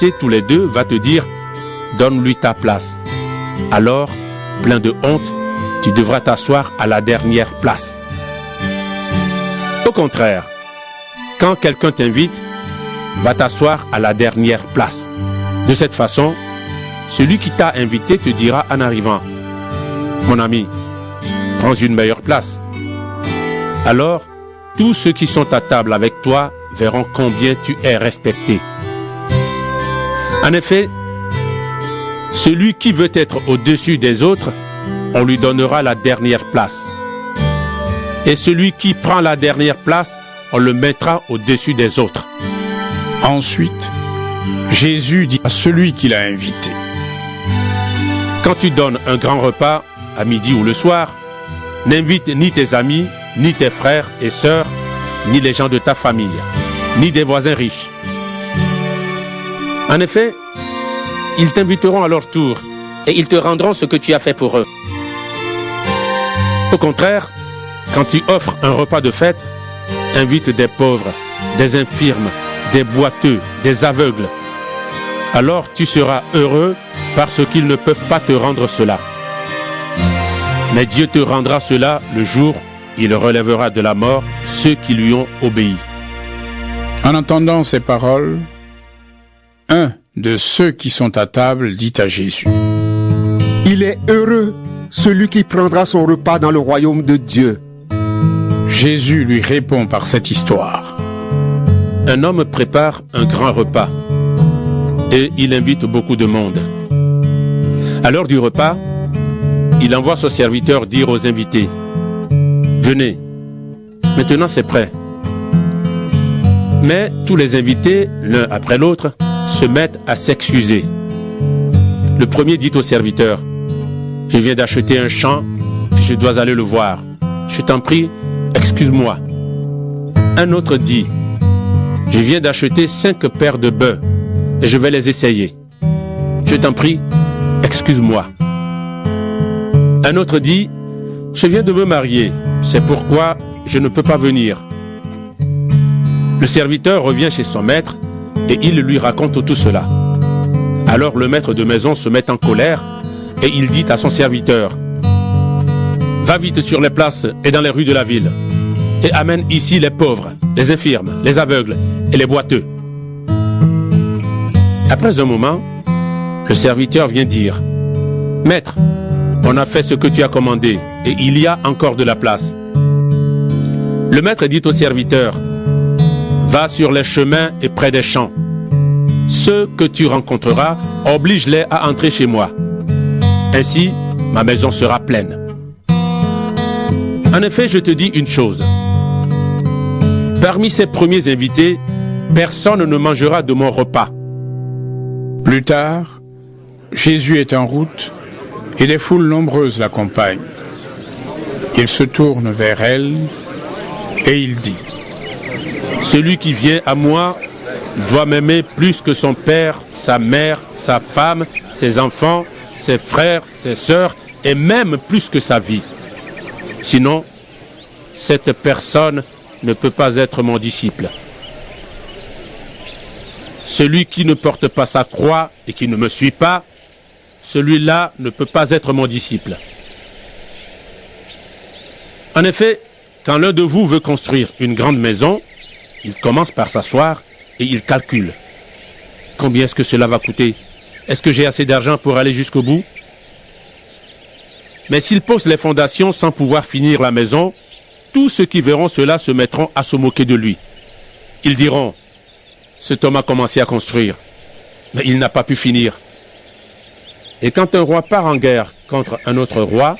invités tous les deux va te dire « Donne-lui ta place ». Alors, plein de honte, tu devras t'asseoir à la dernière place. Au contraire, quand quelqu'un t'invite, va t'asseoir à la dernière place. De cette façon, celui qui t'a invité te dira en arrivant « Mon ami, prends une meilleure place ». Alors, tous ceux qui sont à table avec toi verront combien tu es respecté. En effet, celui qui veut être au-dessus des autres, on lui donnera la dernière place. Et celui qui prend la dernière place, on le mettra au-dessus des autres. Ensuite, Jésus dit à celui qui l'a invité: Quand tu donnes un grand repas, à midi ou le soir, n'invite ni tes amis, ni tes frères et sœurs, ni les gens de ta famille, ni des voisins riches. En effet, ils t'inviteront à leur tour et ils te rendront ce que tu as fait pour eux. Au contraire, quand tu offres un repas de fête, invite des pauvres, des infirmes, des boiteux, des aveugles. Alors tu seras heureux parce qu'ils ne peuvent pas te rendre cela. Mais Dieu te rendra cela le jour où il relèvera de la mort ceux qui lui ont obéi. En entendant ces paroles, un de ceux qui sont à table dit à Jésus: Il est heureux celui qui prendra son repas dans le royaume de Dieu. Jésus lui répond par cette histoire: Un homme prépare un grand repas et il invite beaucoup de monde. À l'heure du repas, il envoie son serviteur dire aux invités: Venez, maintenant c'est prêt. Mais tous les invités, l'un après l'autre, se mettent à s'excuser. Le premier dit au serviteur: Je viens d'acheter un champ et je dois aller le voir. Je t'en prie, excuse-moi. Un autre dit: Je viens d'acheter 5 paires de bœufs et je vais les essayer. Je t'en prie, excuse-moi. Un autre dit: Je viens de me marier, c'est pourquoi je ne peux pas venir. Le serviteur revient chez son maître et il lui raconte tout cela. Alors le maître de maison se met en colère et il dit à son serviteur: Va vite sur les places et dans les rues de la ville et amène ici les pauvres, les infirmes, les aveugles et les boiteux. Après un moment, le serviteur vient dire: Maître, on a fait ce que tu as commandé et il y a encore de la place. Le maître dit au serviteur: Va sur les chemins et près des champs. Ceux que tu rencontreras, oblige-les à entrer chez moi. Ainsi, ma maison sera pleine. En effet, je te dis une chose. Parmi ces premiers invités, personne ne mangera de mon repas. Plus tard, Jésus est en route et des foules nombreuses l'accompagnent. Il se tourne vers elles et il dit: Celui qui vient à moi doit m'aimer plus que son père, sa mère, sa femme, ses enfants, ses frères, ses sœurs et même plus que sa vie. Sinon, cette personne ne peut pas être mon disciple. Celui qui ne porte pas sa croix et qui ne me suit pas, celui-là ne peut pas être mon disciple. En effet, quand l'un de vous veut construire une grande maison, il commence par s'asseoir et il calcule. Combien est-ce que cela va coûter? Est-ce que j'ai assez d'argent pour aller jusqu'au bout? Mais s'il pose les fondations sans pouvoir finir la maison, tous ceux qui verront cela se mettront à se moquer de lui. Ils diront: Cet homme a commencé à construire, mais il n'a pas pu finir. Et quand un roi part en guerre contre un autre roi,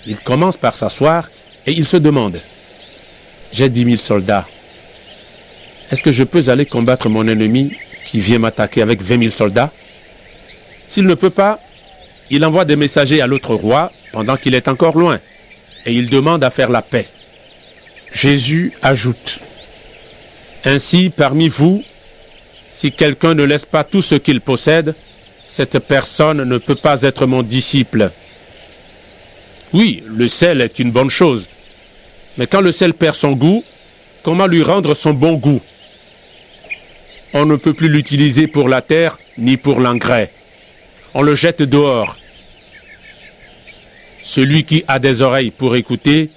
il commence par s'asseoir et il se demande: J'ai 10 000 soldats. Est-ce que je peux aller combattre mon ennemi qui vient m'attaquer avec 20 000 soldats? S'il ne peut pas, il envoie des messagers à l'autre roi pendant qu'il est encore loin et il demande à faire la paix. Jésus ajoute: Ainsi, parmi vous, si quelqu'un ne laisse pas tout ce qu'il possède, cette personne ne peut pas être mon disciple. Oui, le sel est une bonne chose, mais quand le sel perd son goût, comment lui rendre son bon goût? on ne peut plus l'utiliser pour la terre ni pour l'engrais. On le jette dehors. Celui qui a des oreilles pour écouter,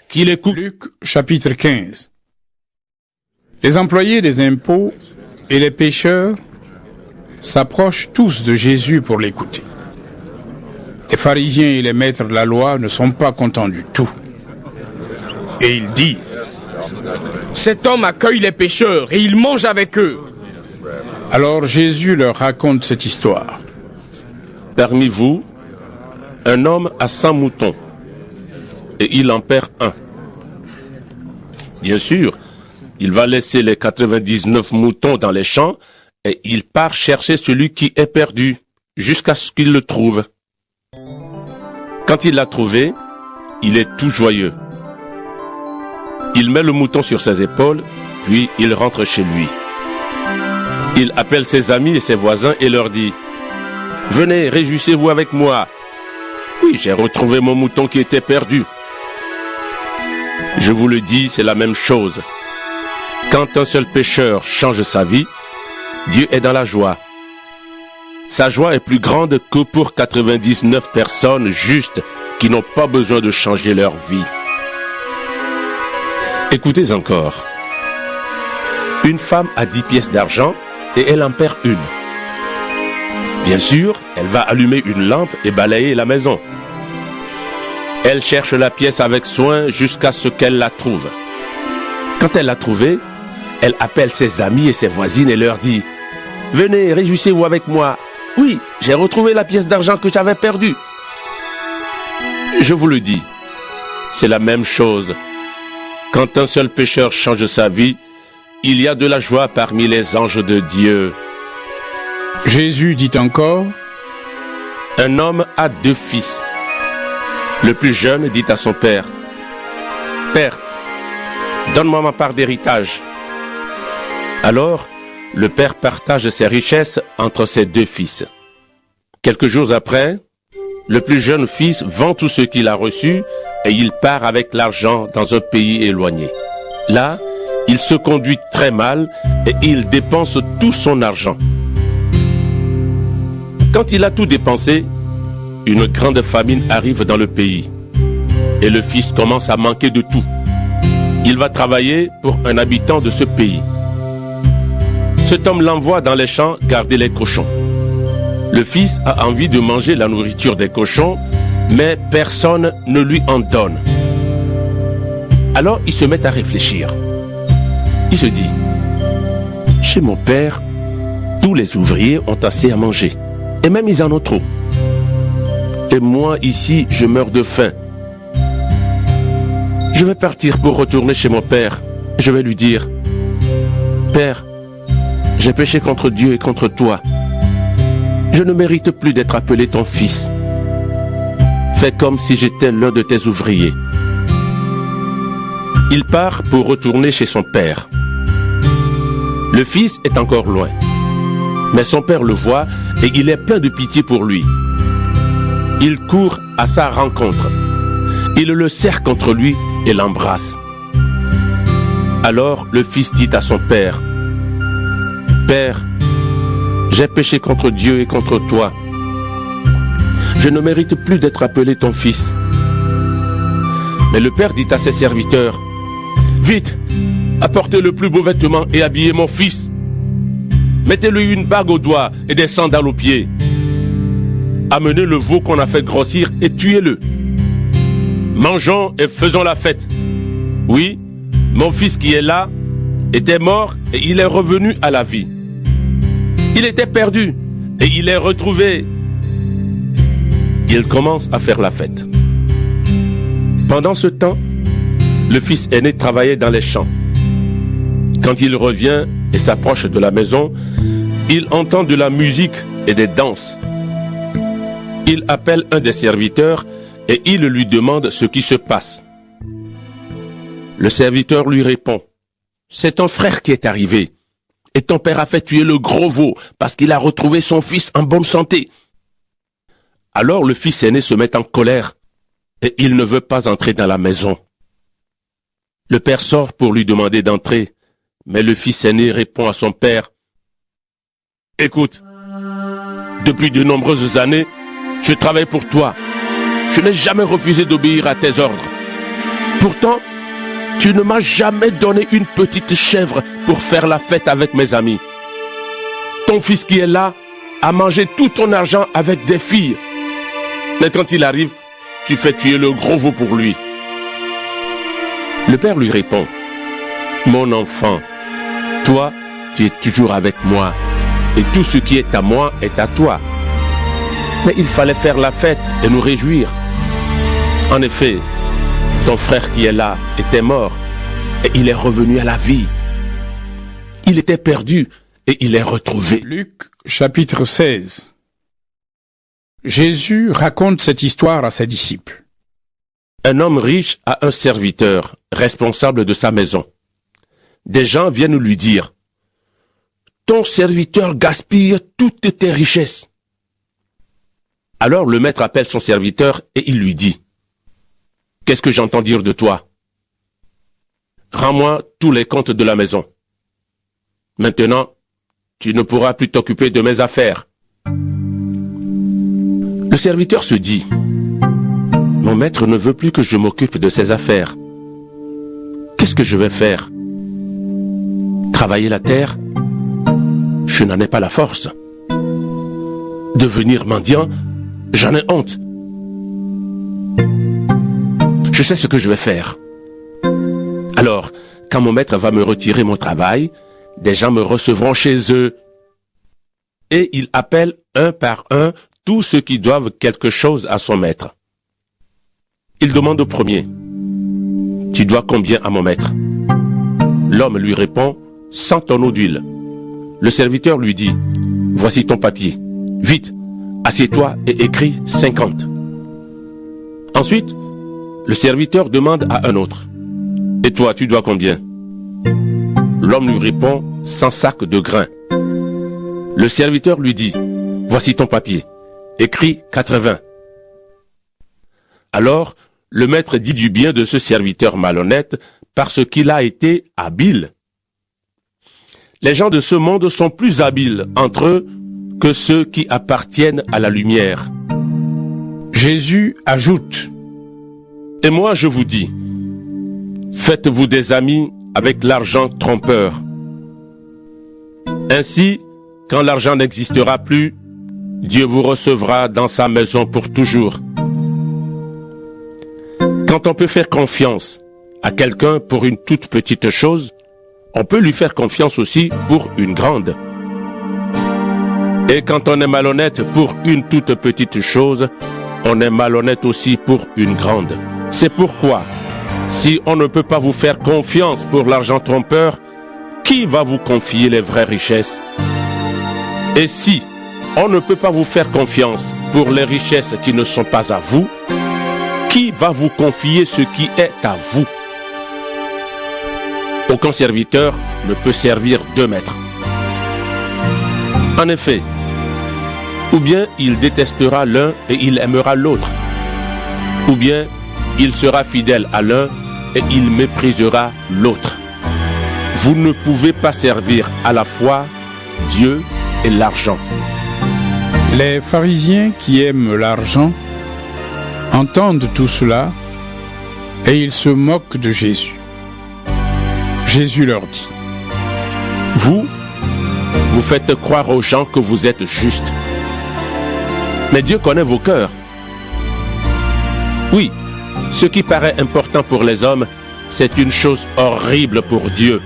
qu'il écoute. Luc chapitre 15. Les employés des impôts et les pécheurs s'approchent tous de Jésus pour l'écouter. Les pharisiens et les maîtres de la loi ne sont pas contents du tout. Et ils disent: cet homme accueille les pécheurs et il mange avec eux. Alors Jésus leur raconte cette histoire. Parmi vous, un homme a 100 moutons et il en perd un. Bien sûr, il va laisser les 99 moutons dans les champs et il part chercher celui qui est perdu jusqu'à ce qu'il le trouve. Quand il l'a trouvé, il est tout joyeux. Il met le mouton sur ses épaules, puis il rentre chez lui. Il appelle ses amis et ses voisins et leur dit: venez, réjouissez-vous avec moi. Oui, j'ai retrouvé mon mouton qui était perdu. Je vous le dis, c'est la même chose. Quand un seul pécheur change sa vie, Dieu est dans la joie. Sa joie est plus grande que pour 99 personnes justes qui n'ont pas besoin de changer leur vie. Écoutez encore. Une femme a 10 pièces d'argent et elle en perd une. Bien sûr, elle va allumer une lampe et balayer la maison. Elle cherche la pièce avec soin jusqu'à ce qu'elle la trouve. Quand elle l'a trouvée, elle appelle ses amis et ses voisines et leur dit: venez, réjouissez-vous avec moi. Oui, j'ai retrouvé la pièce d'argent que j'avais perdue. Je vous le dis, c'est la même chose. Quand un seul pécheur change sa vie, il y a de la joie parmi les anges de Dieu. Jésus dit encore: un homme a 2 fils. Le plus jeune dit à son père: Père, donne-moi ma part d'héritage. Alors, le père partage ses richesses entre ses 2 fils. Quelques jours après, le plus jeune fils vend tout ce qu'il a reçu et il part avec l'argent dans un pays éloigné. Là, il se conduit très mal et il dépense tout son argent. Quand il a tout dépensé, une grande famine arrive dans le pays et le fils commence à manquer de tout. Il va travailler pour un habitant de ce pays. Cet homme l'envoie dans les champs garder les cochons. Le fils a envie de manger la nourriture des cochons, mais personne ne lui en donne. Alors il se met à réfléchir. Il se dit: chez mon père, tous les ouvriers ont assez à manger, et même ils en ont trop. Et moi ici, je meurs de faim. Je vais partir pour retourner chez mon père. Je vais lui dire: Père, j'ai péché contre Dieu et contre toi. Je ne mérite plus d'être appelé ton fils. Fais comme si j'étais l'un de tes ouvriers. Il part pour retourner chez son père. Le fils est encore loin. Mais son père le voit et il est plein de pitié pour lui. Il court à sa rencontre. Il le serre contre lui et l'embrasse. Alors le fils dit à son père: Père, j'ai péché contre Dieu et contre toi. Je ne mérite plus d'être appelé ton fils. Mais le père dit à ses serviteurs: Vite, apportez le plus beau vêtement et habillez mon fils. Mettez-lui une bague au doigt et des sandales aux pieds. Amenez le veau qu'on a fait grossir et tuez-le. Mangeons et faisons la fête. Oui, mon fils qui est là était mort et il est revenu à la vie. Il était perdu et il est retrouvé. Il commence à faire la fête. Pendant ce temps, le fils aîné travaillait dans les champs. Quand il revient et s'approche de la maison, il entend de la musique et des danses. Il appelle un des serviteurs et il lui demande ce qui se passe. Le serviteur lui répond: C'est ton frère qui est arrivé. Et ton père a fait tuer le gros veau parce qu'il a retrouvé son fils en bonne santé. Alors le fils aîné se met en colère et il ne veut pas entrer dans la maison. Le père sort pour lui demander d'entrer, Mais le fils aîné répond à son père, « Écoute, depuis de nombreuses années, je travaille pour toi. Je n'ai jamais refusé d'obéir à tes ordres. Pourtant, tu ne m'as jamais donné une petite chèvre pour faire la fête avec mes amis. Ton fils qui est là a mangé tout ton argent avec des filles. Mais quand il arrive, tu fais tuer le gros veau pour lui. » Le père lui répond, « Mon enfant, toi, tu es toujours avec moi, et tout ce qui est à moi est à toi. » Mais il fallait faire la fête et nous réjouir. En effet, ton frère qui est là était mort, et il est revenu à la vie. Il était perdu, et il est retrouvé. Luc, chapitre 16. Jésus raconte cette histoire à ses disciples. Un homme riche a un serviteur, responsable de sa maison. Des gens viennent lui dire, « Ton serviteur gaspille toutes tes richesses. » Alors le maître appelle son serviteur et il lui dit, « Qu'est-ce que j'entends dire de toi? Rends-moi tous les comptes de la maison. Maintenant, tu ne pourras plus t'occuper de mes affaires. » Le serviteur se dit, « Mon maître ne veut plus que je m'occupe de ses affaires. Qu'est-ce que je vais faire? Travailler la terre? Je n'en ai pas la force. Devenir mendiant? J'en ai honte. Je sais ce que je vais faire. Alors, quand mon maître va me retirer mon travail, des gens me recevront chez eux. Et il appelle un par un tous ceux qui doivent quelque chose à son maître. Il demande au premier, « Tu dois combien à mon maître ?» L'homme lui répond, « 100 tonneaux d'huile. » Le serviteur lui dit, « Voici ton papier. Vite, assieds-toi et écris 50. » Ensuite, le serviteur demande à un autre, « Et toi, tu dois combien ?» L'homme lui répond, « 100 sacs de grains. » Le serviteur lui dit, « Voici ton papier. Écris 80. » Alors, le maître dit du bien de ce serviteur malhonnête parce qu'il a été habile. Les gens de ce monde sont plus habiles entre eux que ceux qui appartiennent à la lumière. Jésus ajoute, « Et moi je vous dis, faites-vous des amis avec l'argent trompeur. Ainsi, quand l'argent n'existera plus, Dieu vous recevra dans sa maison pour toujours. Quand on peut faire confiance à quelqu'un pour une toute petite chose, on peut lui faire confiance aussi pour une grande. Et quand on est malhonnête pour une toute petite chose, on est malhonnête aussi pour une grande. C'est pourquoi, si on ne peut pas vous faire confiance pour l'argent trompeur, qui va vous confier les vraies richesses? Et si on ne peut pas vous faire confiance pour les richesses qui ne sont pas à vous, qui va vous confier ce qui est à vous? Aucun serviteur ne peut servir deux maîtres. En effet, ou bien il détestera l'un et il aimera l'autre, ou bien il sera fidèle à l'un et il méprisera l'autre. Vous ne pouvez pas servir à la fois Dieu et l'argent. Les pharisiens qui aiment l'argent entendent tout cela et ils se moquent de Jésus. Jésus leur dit, « Vous faites croire aux gens que vous êtes justes. Mais Dieu connaît vos cœurs. Oui, ce qui paraît important pour les hommes, c'est une chose horrible pour Dieu.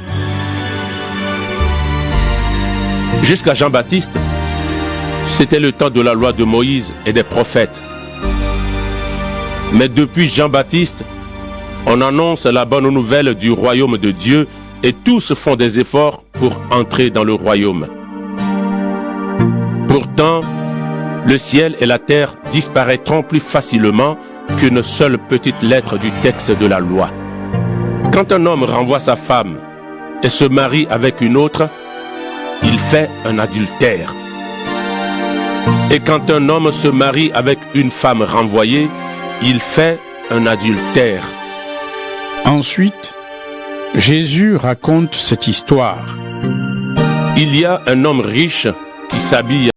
Jusqu'à Jean-Baptiste, c'était le temps de la loi de Moïse et des prophètes. Mais depuis Jean-Baptiste, on annonce la bonne nouvelle du royaume de Dieu et tous font des efforts pour entrer dans le royaume. Pourtant, le ciel et la terre disparaîtront plus facilement qu'une seule petite lettre du texte de la loi. Quand un homme renvoie sa femme et se marie avec une autre, il fait un adultère. Et quand un homme se marie avec une femme renvoyée, il fait un adultère. Ensuite, Jésus raconte cette histoire. Il y a un homme riche qui s'habille